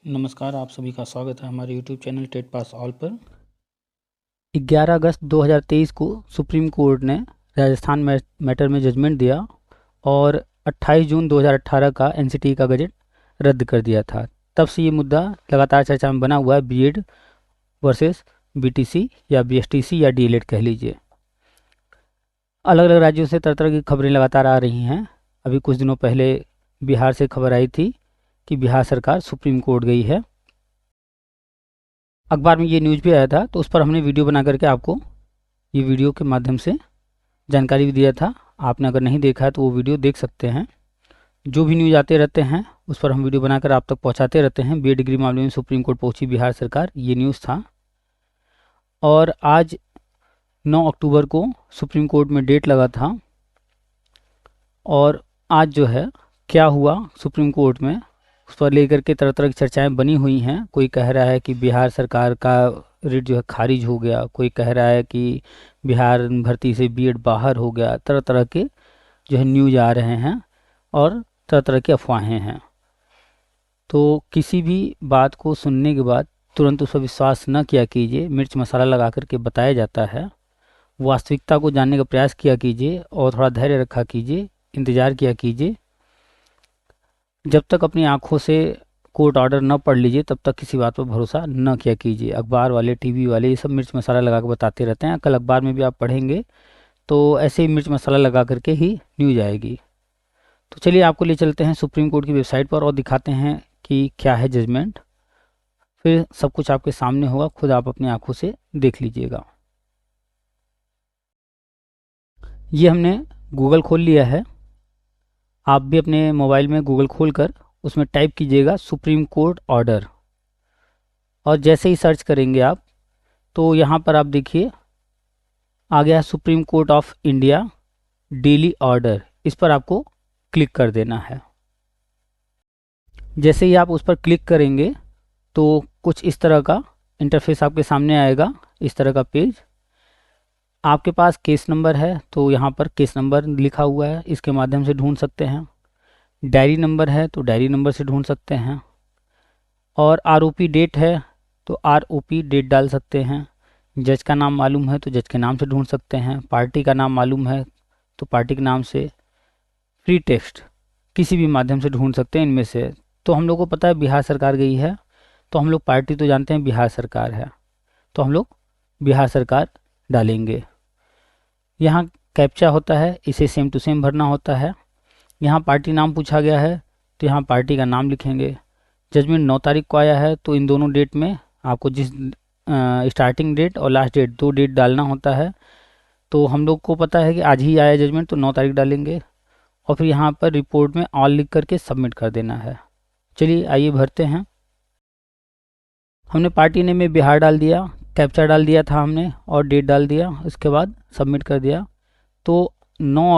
नमस्कार, आप सभी का स्वागत है हमारे YouTube channel TET pass all पर। 11 अगस्त 2023 को सुप्रीम कोर्ट ने राजस्थान मैटर में जजमेंट दिया और 28 जून 2018 का एनसीटी का गजट रद्द कर दिया था। तब से ये मुद्दा लगातार चर्चा में बना हुआ है, बीएड वर्सेस बीटीसी या बीएसटीसी या डीएलएड कह लीजिए। अलग अलग राज्यों से तरह तरह की खबरें लगातार आ रही हैं। अभी कुछ दिनों पहले बिहार से खबर आई थी कि बिहार सरकार सुप्रीम कोर्ट गई है। अखबार में ये न्यूज़ भी आया था, तो उस पर हमने वीडियो बना करके आपको ये वीडियो के माध्यम से जानकारी भी दिया था। आपने अगर नहीं देखा है तो वो वीडियो देख सकते हैं। जो भी न्यूज़ आते रहते हैं उस पर हम वीडियो बनाकर आप तक पहुंचाते रहते हैं। बीए डिग्री मामले में सुप्रीम कोर्ट पहुंची बिहार सरकार, ये न्यूज़ था। और आज 9 अक्टूबर को सुप्रीम कोर्ट में डेट लगा था। और आज जो है क्या हुआ सुप्रीम कोर्ट में, उस पर लेकर के तरह तरह की चर्चाएं बनी हुई हैं। कोई कह रहा है कि बिहार सरकार का रिट जो है खारिज हो गया, कोई कह रहा है कि बिहार भर्ती से बीएड बाहर हो गया। तरह तरह के जो है न्यूज आ रहे हैं और तरह तरह की अफवाहें हैं। तो किसी भी बात को सुनने के बाद तुरंत उस पर विश्वास न किया कीजिए। मिर्च मसाला लगा करके बताया जाता है, वास्तविकता को जानने का प्रयास किया कीजिए और थोड़ा धैर्य रखा कीजिए, इंतज़ार किया कीजिए। जब तक अपनी आंखों से कोर्ट ऑर्डर न पढ़ लीजिए तब तक किसी बात पर भरोसा न किया कीजिए। अखबार वाले, टीवी वाले ये सब मिर्च मसाला लगा कर बताते रहते हैं। कल अखबार में भी आप पढ़ेंगे तो ऐसे ही मिर्च मसाला लगा करके ही न्यूज आएगी। तो चलिए आपको ले चलते हैं सुप्रीम कोर्ट की वेबसाइट पर और दिखाते हैं कि क्या है जजमेंट। फिर सब कुछ आपके सामने होगा, खुद आप अपनी आंखों से देख लीजिएगा। ये हमने गूगल खोल लिया है। आप भी अपने मोबाइल में गूगल खोल कर उसमें टाइप कीजिएगा सुप्रीम कोर्ट ऑर्डर। और जैसे ही सर्च करेंगे आप तो यहाँ पर आप देखिए आ गया supreme court of India daily order. इस पर आपको क्लिक कर देना है। जैसे ही आप उस पर क्लिक करेंगे तो कुछ इस तरह का इंटरफेस आपके सामने आएगा, इस तरह का पेज। आपके पास केस नंबर है तो यहाँ पर केस नंबर लिखा हुआ है, इसके माध्यम से ढूंढ सकते हैं। डायरी नंबर है तो डायरी नंबर से ढूंढ सकते हैं। और आरओपी डेट है तो आरओपी डेट डाल सकते हैं। जज का नाम मालूम है तो जज के नाम से ढूंढ सकते हैं। पार्टी का नाम मालूम है तो पार्टी के नाम से। फ्री टेक्स्ट किसी भी माध्यम से ढूंढ सकते हैं इनमें से। तो हम लोग को पता है बिहार सरकार गई है, तो हम लोग पार्टी तो जानते हैं बिहार सरकार है, तो हम लोग बिहार सरकार डालेंगे। यहाँ कैप्चा होता है, इसे सेम टू सेम भरना होता है। यहाँ पार्टी नाम पूछा गया है तो यहाँ पार्टी का नाम लिखेंगे। जजमेंट 9 तारीख को आया है तो इन दोनों डेट में आपको जिस स्टार्टिंग डेट और लास्ट डेट, 2 डेट डालना होता है। तो हम लोग को पता है कि आज ही आया जजमेंट तो 9 तारीख डालेंगे। और फिर यहाँ पर रिपोर्ट में ऑल लिख करके सबमिट कर देना है। चलिए आइए भरते हैं। हमने पार्टी नेम में बिहार डाल दिया, कैप्चा डाल दिया था हमने और डेट डाल दिया, इसके बाद सबमिट कर दिया। तो 9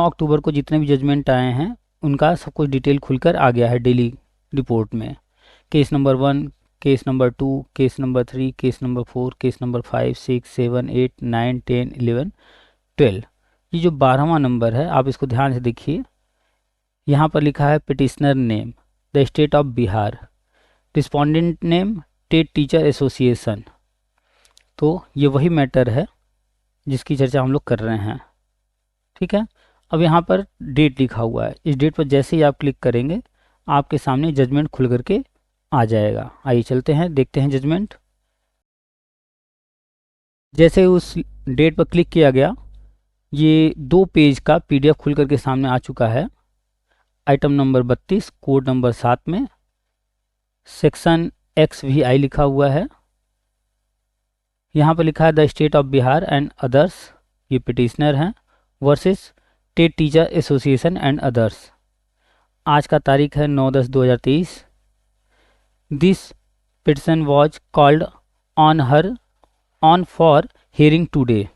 अक्टूबर को जितने भी जजमेंट आए हैं उनका सब कुछ डिटेल खुलकर आ गया है डेली रिपोर्ट में। Case number 1, case number 2, case number 3, case number 4, case number 5, 6, 7, 8, 9, 10, 11, 12। ये जो 12वां नंबर है आप इसको ध्यान से देखिए। यहाँ पर लिखा है petitioner name the state of Bihar, respondent name state teacher association. तो ये वही मैटर है जिसकी चर्चा हम लोग कर रहे हैं, ठीक है। अब यहाँ पर डेट लिखा हुआ है, इस डेट पर जैसे ही आप क्लिक करेंगे आपके सामने जजमेंट खुल करके आ जाएगा। आइए चलते हैं, देखते हैं जजमेंट। जैसे उस डेट पर क्लिक किया गया, ये 2 पेज का पीडीएफ खुल करके सामने आ चुका है। आइटम नंबर 32, कोड नंबर 7 में सेक्शन XVI लिखा हुआ है। यहाँ पर लिखा है the state of Bihar and others, ये पिटिशनर हैं, versus state teacher association and others. आज का तारीख है 9/10/2023। This petition was called on for hearing today.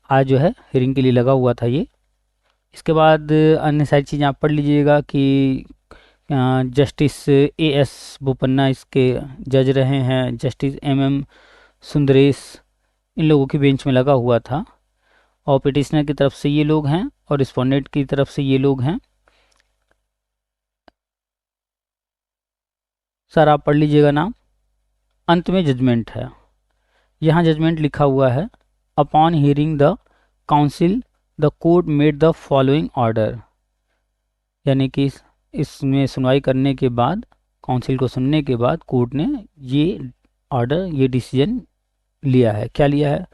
आज जो है हियरिंग के लिए लगा हुआ था ये। इसके बाद अन्य सारी चीज़ें आप पढ़ लीजिएगा कि जस्टिस AS बोपन्ना इसके जज रहे हैं, जस्टिस MM सुंदरेश इन लोगों की बेंच में लगा हुआ था। और पिटिशनर की तरफ से ये लोग हैं और रिस्पोंडेंट की तरफ से ये लोग हैं। सर आप पढ़ लीजिएगा नाम। अंत में जजमेंट है, यहाँ जजमेंट लिखा हुआ है, upon hearing the council the court made the following order, यानी कि इसमें सुनवाई करने के बाद, काउंसिल को सुनने के बाद कोर्ट ने ये ऑर्डर, ये डिसीजन लिया है। क्या लिया है?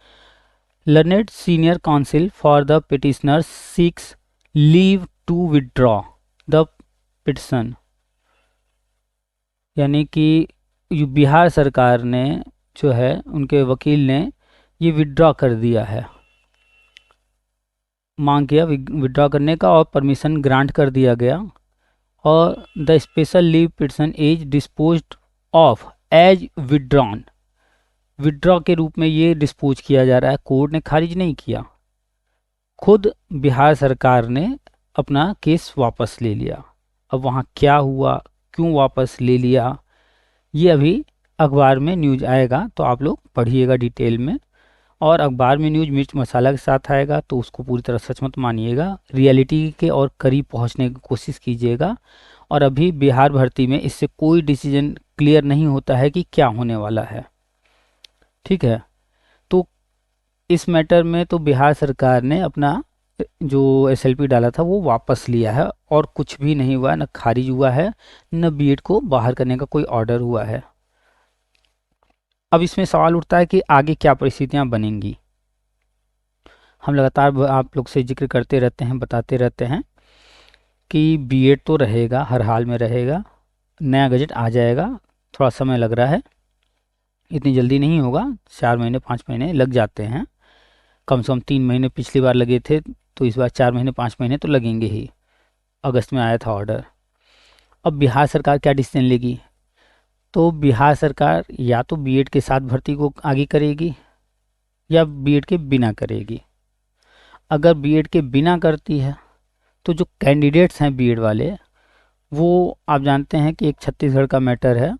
Learned senior counsel for the petitioner seeks leave to withdraw the petition, यानी कि बिहार सरकार ने जो है, उनके वकील ने ये विदड्रॉ कर दिया है, मांग किया विदड्रॉ करने का और परमिशन ग्रांट कर दिया गया। और the special leave petition is disposed of as withdrawn, withdraw के रूप में ये डिस्पोज किया जा रहा है, कोर्ट ने खारिज नहीं किया, खुद बिहार सरकार ने अपना केस वापस ले लिया। अब वहाँ क्या हुआ, क्यों वापस ले लिया, ये अभी अखबार में न्यूज आएगा, तो आप लोग पढ़िएगा डिटेल में। और अखबार में न्यूज मिर्च मसाला के साथ आएगा, तो उसको पूरी तरह सच मत मानिएगा, रियलिटी के और करीब पहुंचने की कोशिश कीजिएगा। और अभी बिहार भर्ती में इससे कोई डिसीजन क्लियर नहीं होता है कि क्या होने वाला है, ठीक है। तो इस मैटर में तो बिहार सरकार ने अपना जो एसएलपी डाला था वो वापस लिया है, और कुछ भी नहीं हुआ, न खारिज हुआ है, न बीएड को बाहर करने का कोई ऑर्डर हुआ है। अब इसमें सवाल उठता है कि आगे क्या परिस्थितियां बनेंगी। हम लगातार आप लोग से जिक्र करते रहते हैं, बताते रहते हैं कि बीएड तो रहेगा, हर हाल में रहेगा, नया गजट आ जाएगा, थोड़ा समय लग रहा है, इतनी जल्दी नहीं होगा, 4 महीने 5 महीने लग जाते हैं, कम से कम 3 महीने पिछली बार लगे थे, तो इस बार 4 महीने 5 महीने तो लगेंगे ही। अगस्त में आया था ऑर्डर। अब बिहार सरकार क्या डिसीजन लेगी? तो बिहार सरकार या तो बीएड के साथ भर्ती को आगे करेगी या बीएड के बिना करेगी। अगर बीएड के बिना करती है तो जो कैंडिडेट्स हैं बीएड वाले, वो आप जानते हैं कि एक छत्तीसगढ़ का मैटर है,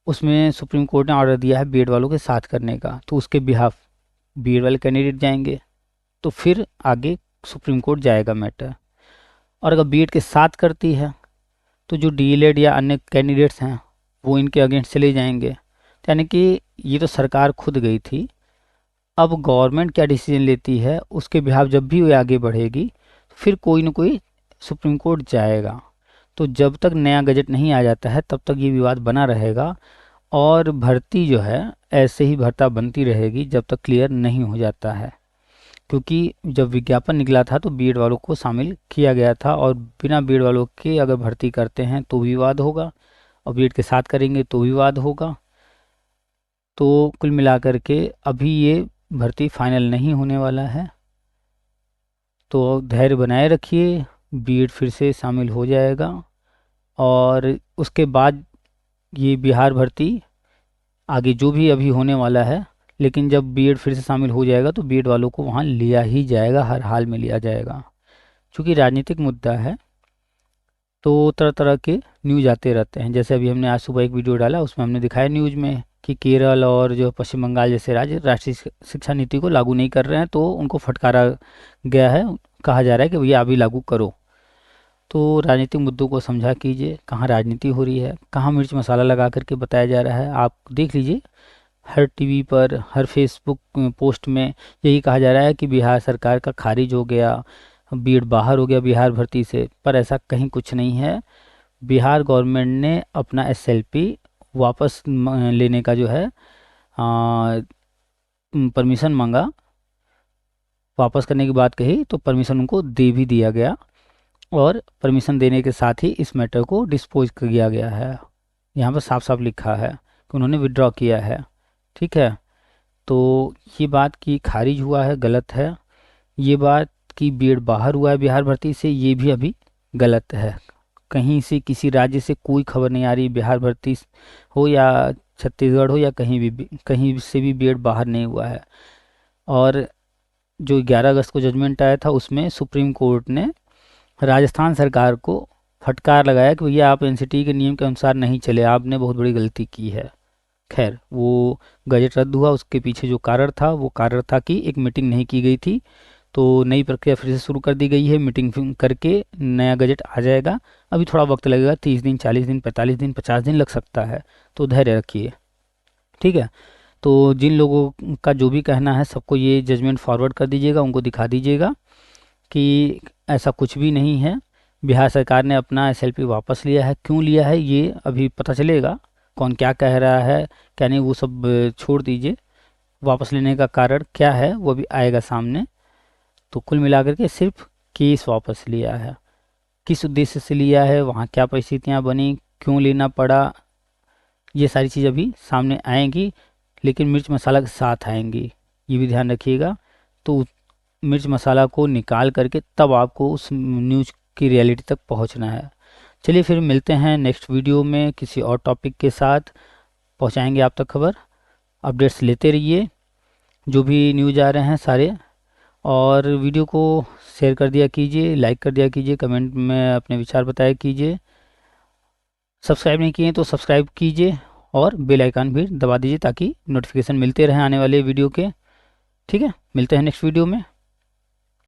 उसमें सुप्रीम कोर्ट ने ऑर्डर दिया है बीएड वालों के साथ करने का, तो उसके बिहाफ बीएड वाले कैंडिडेट जाएंगे, तो फिर आगे सुप्रीम कोर्ट जाएगा मैटर। और अगर बीएड के साथ करती है तो जो डीएलएड या अन्य कैंडिडेट्स हैं वो इनके अगेंस्ट चले जाएंगे। तो यानी कि ये तो सरकार खुद गई थी, अब गवर्नमेंट क्या डिसीजन लेती है उसके बिहाफ जब भी वो आगे बढ़ेगी, फिर कोई ना कोई सुप्रीम कोर्ट जाएगा। तो जब तक नया गजट नहीं आ जाता है तब तक ये विवाद बना रहेगा, और भर्ती जो है ऐसे ही भर्ता बनती रहेगी जब तक क्लियर नहीं हो जाता है। क्योंकि जब विज्ञापन निकला था तो बीएड वालों को शामिल किया गया था, और बिना बीएड वालों के अगर भर्ती करते हैं तो विवाद होगा, और बीएड के साथ करेंगे तो विवाद होगा। तो कुल मिलाकर के अभी ये भर्ती फाइनल नहीं होने वाला है, तो धैर्य बनाए रखिए, बीएड फिर से शामिल हो जाएगा, और उसके बाद ये बिहार भर्ती आगे जो भी अभी होने वाला है, लेकिन जब बीएड फिर से शामिल हो जाएगा तो बीएड वालों को वहाँ लिया ही जाएगा, हर हाल में लिया जाएगा। क्योंकि राजनीतिक मुद्दा है तो तरह तरह के न्यूज आते रहते हैं। जैसे अभी हमने आज सुबह एक वीडियो डाला, उसमें हमने दिखाया न्यूज में कि केरल और जो पश्चिम बंगाल जैसे राज्य राष्ट्रीय शिक्षा नीति को लागू नहीं कर रहे हैं, तो उनको फटकारा गया है, कहा जा रहा है कि भैया अभी लागू करो। तो राजनीतिक मुद्दों को समझा कीजिए, कहाँ राजनीति हो रही है, कहाँ मिर्च मसाला लगा करके बताया जा रहा है। आप देख लीजिए, हर टीवी पर, हर फेसबुक पोस्ट में यही कहा जा रहा है कि बिहार सरकार का खारिज हो गया, बीएड बाहर हो गया बिहार भर्ती से, पर ऐसा कहीं कुछ नहीं है। बिहार गवर्नमेंट ने अपना एसएलपी वापस लेने का जो है परमिशन मांगा, वापस करने की बात कही तो परमिशन उनको दे भी दिया गया, और परमिशन देने के साथ ही इस मैटर को डिस्पोज किया गया है। यहाँ पर साफ साफ लिखा है कि उन्होंने विड्रॉ किया है, ठीक है। तो ये बात कि खारिज हुआ है गलत है, ये बात कि बीएड बाहर हुआ है बिहार भर्ती से, ये भी अभी गलत है। कहीं से किसी राज्य से कोई खबर नहीं आ रही, बिहार भर्ती हो या छत्तीसगढ़ हो या कहीं से भी बीएड बाहर नहीं हुआ है। और जो 11 अगस्त को जजमेंट आया था उसमें सुप्रीम कोर्ट ने राजस्थान सरकार को फटकार लगाया कि भैया आप एनसीटी के नियम के अनुसार नहीं चले, आपने बहुत बड़ी गलती की है। खैर, वो गजट रद्द हुआ, उसके पीछे जो कारण था वो कारण था कि एक मीटिंग नहीं की गई थी, तो नई प्रक्रिया फिर से शुरू कर दी गई है, मीटिंग करके नया गजट आ जाएगा। अभी थोड़ा वक्त लगेगा, 30 दिन, 40 दिन, 45 दिन, 50 दिन लग सकता है, तो धैर्य रखिए। ठीक है, तो जिन लोगों का जो भी कहना है सबको ये जजमेंट फॉरवर्ड कर दीजिएगा, उनको दिखा दीजिएगा कि ऐसा कुछ भी नहीं है। बिहार सरकार ने अपना एसएलपी वापस लिया है, क्यों लिया है ये अभी पता चलेगा, कौन क्या कह रहा है क्या नहीं वो सब छोड़ दीजिए, वापस लेने का कारण क्या है वो भी आएगा सामने। तो कुल मिलाकर के सिर्फ केस वापस लिया है, किस उद्देश्य से लिया है, वहाँ क्या परिस्थितियाँ बनी, क्यों लेना पड़ा, ये सारी चीज़ अभी सामने आएंगी, लेकिन मिर्च मसाला के साथ आएंगी, ये भी ध्यान रखिएगा। तो मिर्च मसाला को निकाल करके तब आपको उस न्यूज़ की रियलिटी तक पहुंचना है। चलिए फिर मिलते हैं नेक्स्ट वीडियो में किसी और टॉपिक के साथ, पहुंचाएंगे आप तक खबर। अपडेट्स लेते रहिए, जो भी न्यूज़ आ रहे हैं सारे, और वीडियो को शेयर कर दिया कीजिए, लाइक कर दिया कीजिए, कमेंट में अपने विचार बताया कीजिए। सब्सक्राइब नहीं किए तो सब्सक्राइब कीजिए और बेल आइकन भी दबा दीजिए ताकि नोटिफिकेशन मिलते रहे आने वाले वीडियो के। ठीक है, मिलते हैं नेक्स्ट वीडियो में।